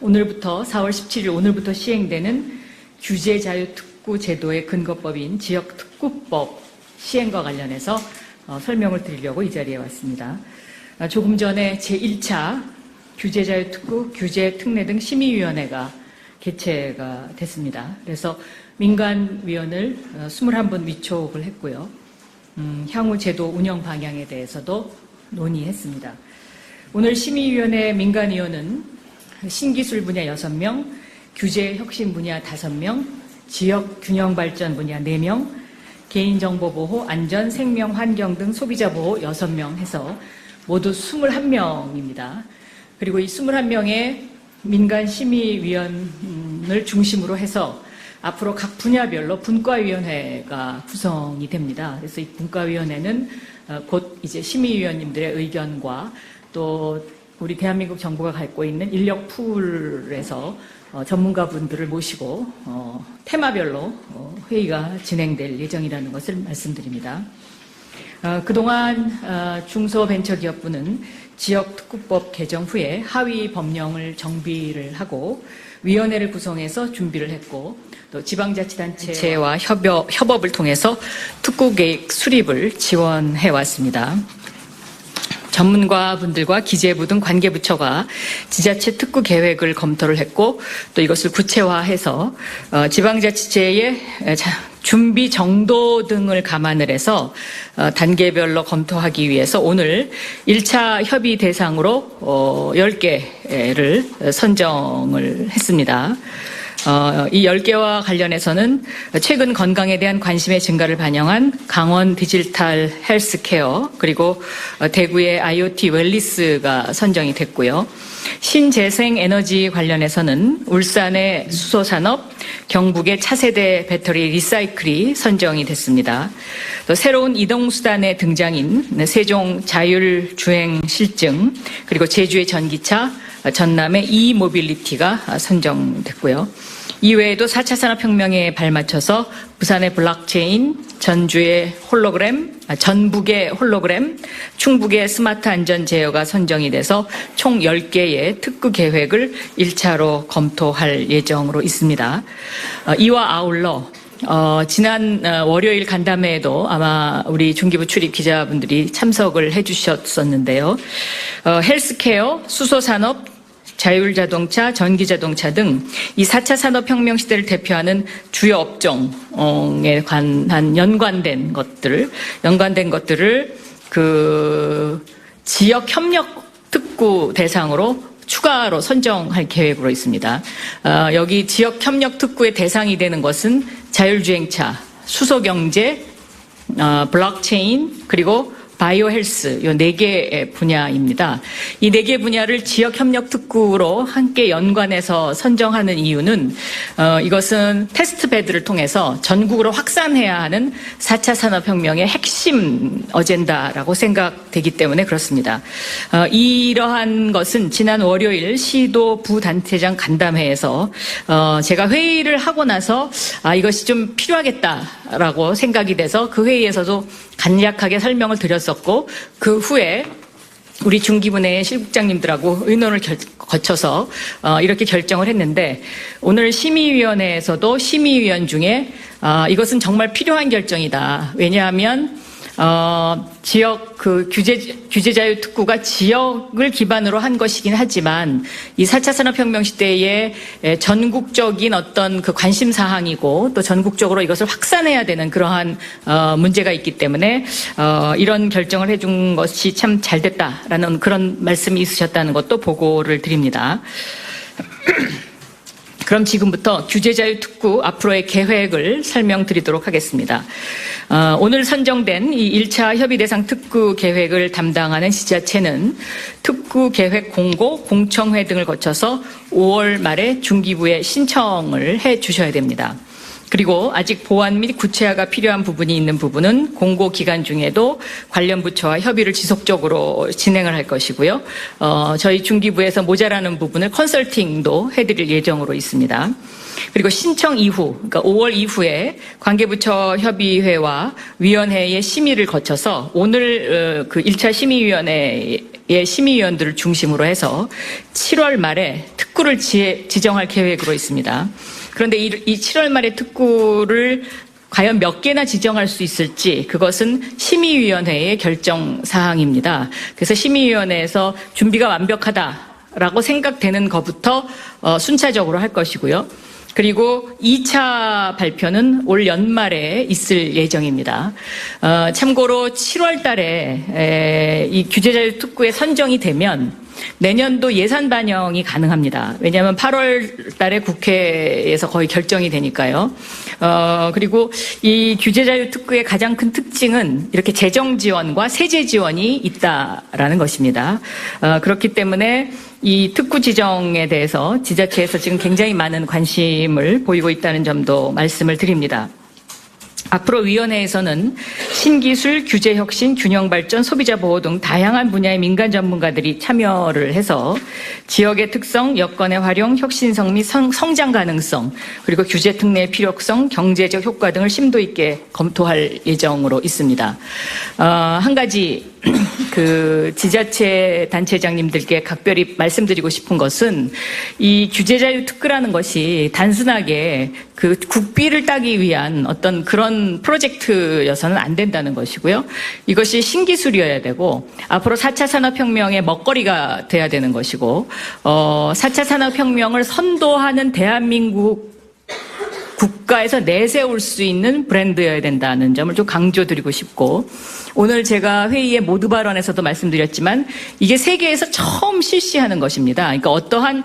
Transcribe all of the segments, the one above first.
오늘부터 4월 17일 오늘부터 시행되는 규제자유특구 제도의 근거법인 지역특구법 시행과 관련해서 설명을 드리려고 이 자리에 왔습니다. 조금 전에 제1차 규제자유특구, 규제특례 등 심의위원회가 개최가 됐습니다. 그래서 민간위원을 21분 위촉을 했고요. 향후 제도 운영 방향에 대해서도 논의했습니다. 오늘 심의위원회 민간위원은 신기술 분야 6명, 규제혁신 분야 5명, 지역균형발전 분야 4명, 개인정보보호, 안전, 생명, 환경 등 소비자보호 6명 해서 모두 21명입니다. 그리고 이 21명의 민간심의위원을 중심으로 해서 앞으로 각 분야별로 분과위원회가 구성이 됩니다. 그래서 이 분과위원회는 곧 이제 심의위원님들의 의견과 또 우리 대한민국 정부가 갖고 있는 인력 풀에서 전문가분들을 모시고 테마별로 회의가 진행될 예정이라는 것을 말씀드립니다. 그동안 중소벤처기업부는 지역특구법 개정 후에 하위 법령을 정비를 하고 위원회를 구성해서 준비를 했고 또 지방자치단체와 협업을 통해서 특구계획 수립을 지원해 왔습니다. 전문가분들과 기재부 등 관계부처가 지자체 특구 계획을 검토를 했고 또 이것을 구체화해서 지방자치제의 준비 정도 등을 감안을 해서 단계별로 검토하기 위해서 오늘 1차 협의 대상으로 10개를 선정을 했습니다. 이 10개와 관련해서는 최근 건강에 대한 관심의 증가를 반영한 강원 디지털 헬스케어 그리고 대구의 IoT 웰리스가 선정이 됐고요. 신재생 에너지 관련해서는 울산의 수소산업, 경북의 차세대 배터리 리사이클이 선정이 됐습니다. 또 새로운 이동수단의 등장인 세종 자율주행실증 그리고 제주의 전기차, 전남의 이모빌리티가 선정됐고요. 이외에도 4차 산업혁명에 발맞춰서 부산의 블록체인, 전북의 홀로그램, 충북의 스마트 안전 제어가 선정이 돼서 총 10개의 특구 계획을 1차로 검토할 예정으로 있습니다. 이와 아울러 지난 월요일 간담회에도 아마 우리 중기부 출입 기자분들이 참석을 해주셨었는데요. 헬스케어, 수소산업, 자율자동차, 전기자동차 등 이 4차 산업혁명 시대를 대표하는 주요 업종에 관한 연관된 것들을 그 지역협력 특구 대상으로 추가로 선정할 계획으로 있습니다. 여기 지역협력 특구의 대상이 되는 것은 자율주행차, 수소경제, 블록체인 그리고 바이오 헬스 이 4개 분야입니다. 이 4개 분야를 지역협력 특구로 함께 연관해서 선정하는 이유는 이것은 테스트베드를 통해서 전국으로 확산해야 하는 4차 산업혁명의 핵심 어젠다라고 생각되기 때문에 그렇습니다. 이러한 것은 지난 월요일 시도 부단체장 간담회에서 제가 회의를 하고 나서 이것이 좀 필요하겠다라고 생각이 돼서 그 회의에서도 간략하게 설명을 드렸었고 그 후에 우리 중기부 내 실국장님들하고 의논을 거쳐서 이렇게 결정을 했는데 오늘 심의위원회에서도 심의위원 중에 이것은 정말 필요한 결정이다. 왜냐하면 지역 규제자유 특구가 지역을 기반으로 한 것이긴 하지만 이 4차 산업혁명 시대에 전국적인 어떤 그 관심 사항이고 또 전국적으로 이것을 확산해야 되는 그러한 문제가 있기 때문에 이런 결정을 해준 것이 참 잘 됐다라는 그런 말씀이 있으셨다는 것도 보고를 드립니다. 그럼 지금부터 규제자유특구 앞으로의 계획을 설명드리도록 하겠습니다. 오늘 선정된 이 1차 협의 대상 특구 계획을 담당하는 지자체는 특구 계획 공고, 공청회 등을 거쳐서 5월 말에 중기부에 신청을 해 주셔야 됩니다. 그리고 아직 보완 및 구체화가 필요한 부분이 있는 부분은 공고 기간 중에도 관련 부처와 협의를 지속적으로 진행을 할 것이고요. 저희 중기부에서 모자라는 부분을 컨설팅도 해드릴 예정으로 있습니다. 그리고 신청 이후, 그러니까 5월 이후에 관계부처 협의회와 위원회의 심의를 거쳐서 오늘 그 1차 심의위원회의 심의위원들을 중심으로 해서 7월 말에 특구를 지정할 계획으로 있습니다. 그런데 이 7월 말에 특구를 과연 몇 개나 지정할 수 있을지 그것은 심의위원회의 결정 사항입니다. 그래서 심의위원회에서 준비가 완벽하다라고 생각되는 것부터 순차적으로 할 것이고요. 그리고 2차 발표는 올 연말에 있을 예정입니다. 참고로 7월 달에 이 규제자율 특구에 선정이 되면 내년도 예산 반영이 가능합니다. 왜냐하면 8월 달에 국회에서 거의 결정이 되니까요. 그리고 이 규제자율 특구의 가장 큰 특징은 이렇게 재정 지원과 세제 지원이 있다라는 것입니다. 그렇기 때문에 이 특구 지정에 대해서 지자체에서 지금 굉장히 많은 관심을 보이고 있다는 점도 말씀을 드립니다. 앞으로 위원회에서는 신기술, 규제혁신, 균형발전, 소비자 보호 등 다양한 분야의 민간 전문가들이 참여를 해서 지역의 특성, 여건의 활용, 혁신성 및 성장 가능성, 그리고 규제 특례의 필요성, 경제적 효과 등을 심도 있게 검토할 예정으로 있습니다. 한 가지 그 지자체 단체장님들께 각별히 말씀드리고 싶은 것은 이 규제자율 특구라는 것이 단순하게 그 국비를 따기 위한 어떤 그런 프로젝트여서는 안 된다는 것이고요. 이것이 신기술이어야 되고 앞으로 4차 산업혁명의 먹거리가 돼야 되는 것이고 4차 산업혁명을 선도하는 대한민국 국가에서 내세울 수 있는 브랜드여야 된다는 점을 좀 강조드리고 싶고 오늘 제가 회의의 모두 발언에서도 말씀드렸지만 이게 세계에서 처음 실시하는 것입니다. 그러니까 어떠한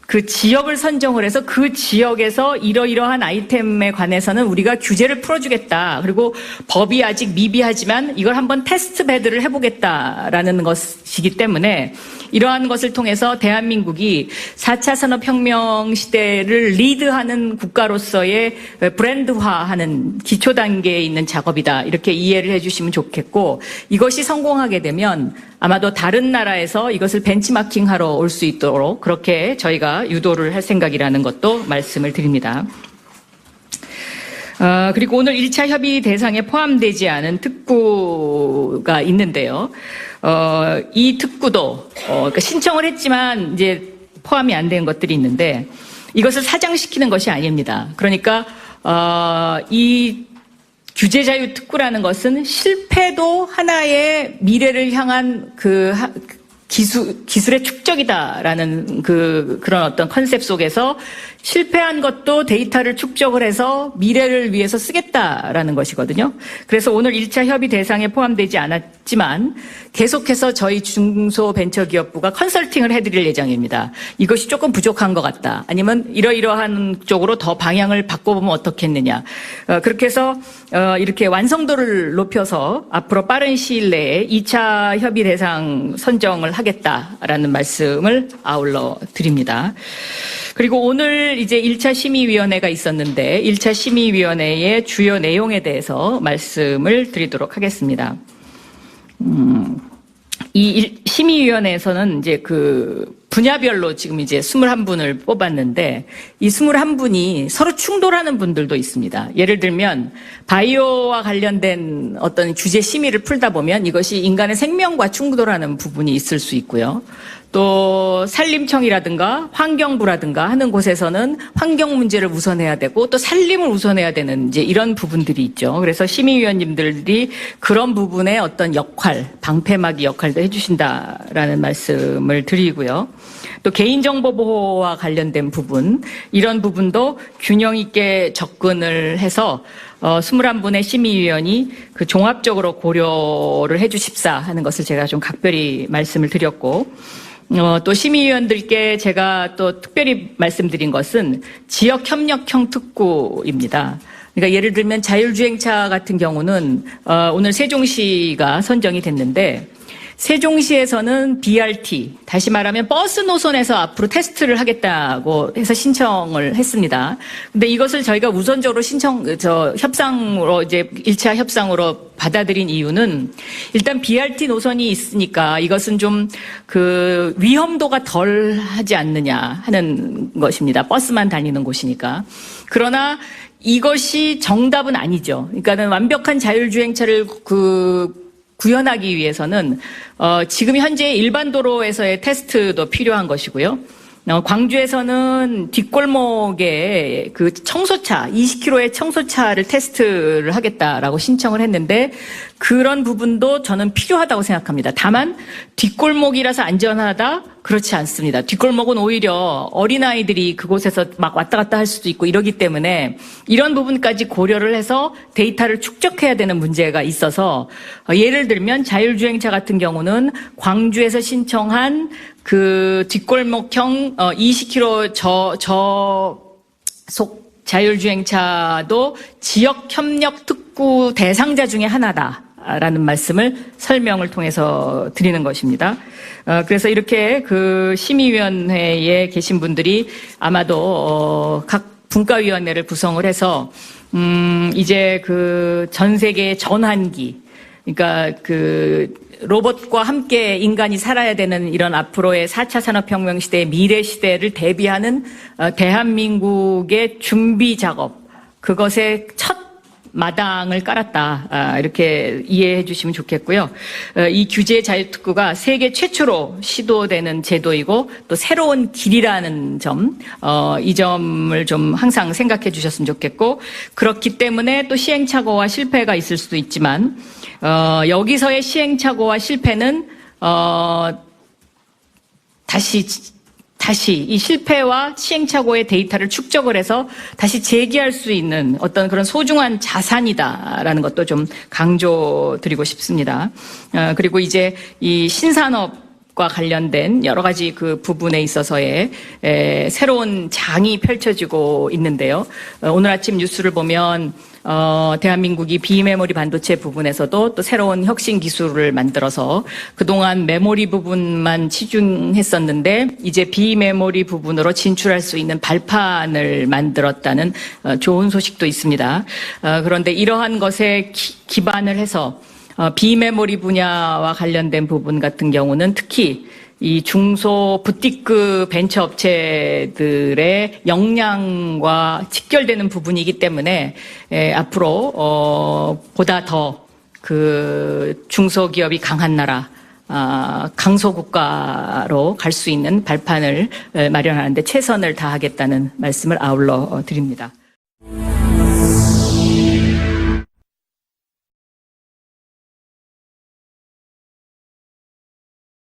그 지역을 선정을 해서 그 지역에서 이러이러한 아이템에 관해서는 우리가 규제를 풀어주겠다. 그리고 법이 아직 미비하지만 이걸 한번 테스트 베드를 해보겠다라는 것이기 때문에 이러한 것을 통해서 대한민국이 4차 산업혁명 시대를 리드하는 국가로서의 브랜드화하는 기초 단계에 있는 작업이다. 이렇게 이해를 해주시면 좋겠고 이것이 성공하게 되면 아마도 다른 나라에서 이것을 벤치마킹하러 올 수 있도록 그렇게 저희가 유도를 할 생각이라는 것도 말씀을 드립니다. 그리고 오늘 1차 협의 대상에 포함되지 않은 특구가 있는데요. 이 특구도 그러니까 신청을 했지만 이제 포함이 안 된 것들이 있는데 이것을 사장시키는 것이 아닙니다. 그러니까 이 규제자율 특구라는 것은 실패도 하나의 미래를 향한 그 기술의 축적이다라는 그런 어떤 컨셉 속에서 실패한 것도 데이터를 축적을 해서 미래를 위해서 쓰겠다라는 것이거든요. 그래서 오늘 1차 협의 대상에 포함되지 않았지만 계속해서 저희 중소벤처기업부가 컨설팅을 해드릴 예정입니다. 이것이 조금 부족한 것 같다. 아니면 이러이러한 쪽으로 더 방향을 바꿔보면 어떻겠느냐. 그렇게 해서 이렇게 완성도를 높여서 앞으로 빠른 시일 내에 2차 협의 대상 선정을 하겠다라는 말씀을 아울러 드립니다. 그리고 오늘 이제 1차 심의위원회가 있었는데 1차 심의위원회의 주요 내용에 대해서 말씀을 드리도록 하겠습니다. 이 심의위원회에서는 이제 그 분야별로 지금 이제 21분을 뽑았는데 이 21분이 서로 충돌하는 분들도 있습니다. 예를 들면 바이오와 관련된 어떤 규제 심의를 풀다 보면 이것이 인간의 생명과 충돌하는 부분이 있을 수 있고요. 또 산림청이라든가 환경부라든가 하는 곳에서는 환경 문제를 우선해야 되고 또 산림을 우선해야 되는 이제 이런 부분들이 있죠. 그래서 심의위원님들이 그런 부분의 어떤 역할, 방패막이 역할도 해주신다라는 말씀을 드리고요. 또 개인정보 보호와 관련된 부분, 이런 부분도 균형 있게 접근을 해서 21분의 심의위원이 그 종합적으로 고려를 해주십사 하는 것을 제가 좀 각별히 말씀을 드렸고 또 심의위원들께 제가 또 특별히 말씀드린 것은 지역협력형 특구입니다. 그러니까 예를 들면 자율주행차 같은 경우는 오늘 세종시가 선정이 됐는데 세종시에서는 BRT, 다시 말하면 버스 노선에서 앞으로 테스트를 하겠다고 해서 신청을 했습니다. 근데 이것을 저희가 우선적으로 협상으로, 이제 1차 협상으로 받아들인 이유는 일단 BRT 노선이 있으니까 이것은 좀 그 위험도가 덜 하지 않느냐 하는 것입니다. 버스만 다니는 곳이니까. 그러나 이것이 정답은 아니죠. 그러니까는 완벽한 자율주행차를 구현하기 위해서는 지금 현재 일반 도로에서의 테스트도 필요한 것이고요. 광주에서는 뒷골목에 그 청소차, 20km의 청소차를 테스트를 하겠다라고 신청을 했는데 그런 부분도 저는 필요하다고 생각합니다. 다만 뒷골목이라서 안전하다? 그렇지 않습니다. 뒷골목은 오히려 어린아이들이 그곳에서 막 왔다 갔다 할 수도 있고 이러기 때문에 이런 부분까지 고려를 해서 데이터를 축적해야 되는 문제가 있어서 예를 들면 자율주행차 같은 경우는 광주에서 신청한 그 뒷골목형 20km 저속 자율주행차도 지역협력특구 대상자 중에 하나다라는 말씀을 설명을 통해서 드리는 것입니다. 그래서 이렇게 그 심의위원회에 계신 분들이 아마도 각 분과위원회를 구성을 해서 이제 그 전 세계 전환기, 그러니까 그 로봇과 함께 인간이 살아야 되는 이런 앞으로의 4차 산업혁명 시대의 미래 시대를 대비하는 대한민국의 준비 작업, 그것의 첫 마당을 깔았다. 이렇게 이해해 주시면 좋겠고요. 이 규제 자율특구가 세계 최초로 시도되는 제도이고 또 새로운 길이라는 점, 이 점을 좀 항상 생각해 주셨으면 좋겠고, 그렇기 때문에 또 시행착오와 실패가 있을 수도 있지만 여기서의 시행착오와 실패는 다시 이 실패와 시행착오의 데이터를 축적을 해서 다시 재기할 수 있는 어떤 그런 소중한 자산이다라는 것도 좀 강조드리고 싶습니다. 그리고 이제 이 신산업과 관련된 여러 가지 그 부분에 있어서의 새로운 장이 펼쳐지고 있는데요. 오늘 아침 뉴스를 보면 대한민국이 비메모리 반도체 부분에서도 또 새로운 혁신 기술을 만들어서 그동안 메모리 부분만 치중했었는데 이제 비메모리 부분으로 진출할 수 있는 발판을 만들었다는 좋은 소식도 있습니다. 그런데 이러한 것에 기반을 해서 비메모리 분야와 관련된 부분 같은 경우는 특히 이 중소 부티크 벤처 업체들의 역량과 직결되는 부분이기 때문에 앞으로 보다 더 그 중소기업이 강한 나라, 강소국가로 갈 수 있는 발판을 마련하는 데 최선을 다하겠다는 말씀을 아울러 드립니다.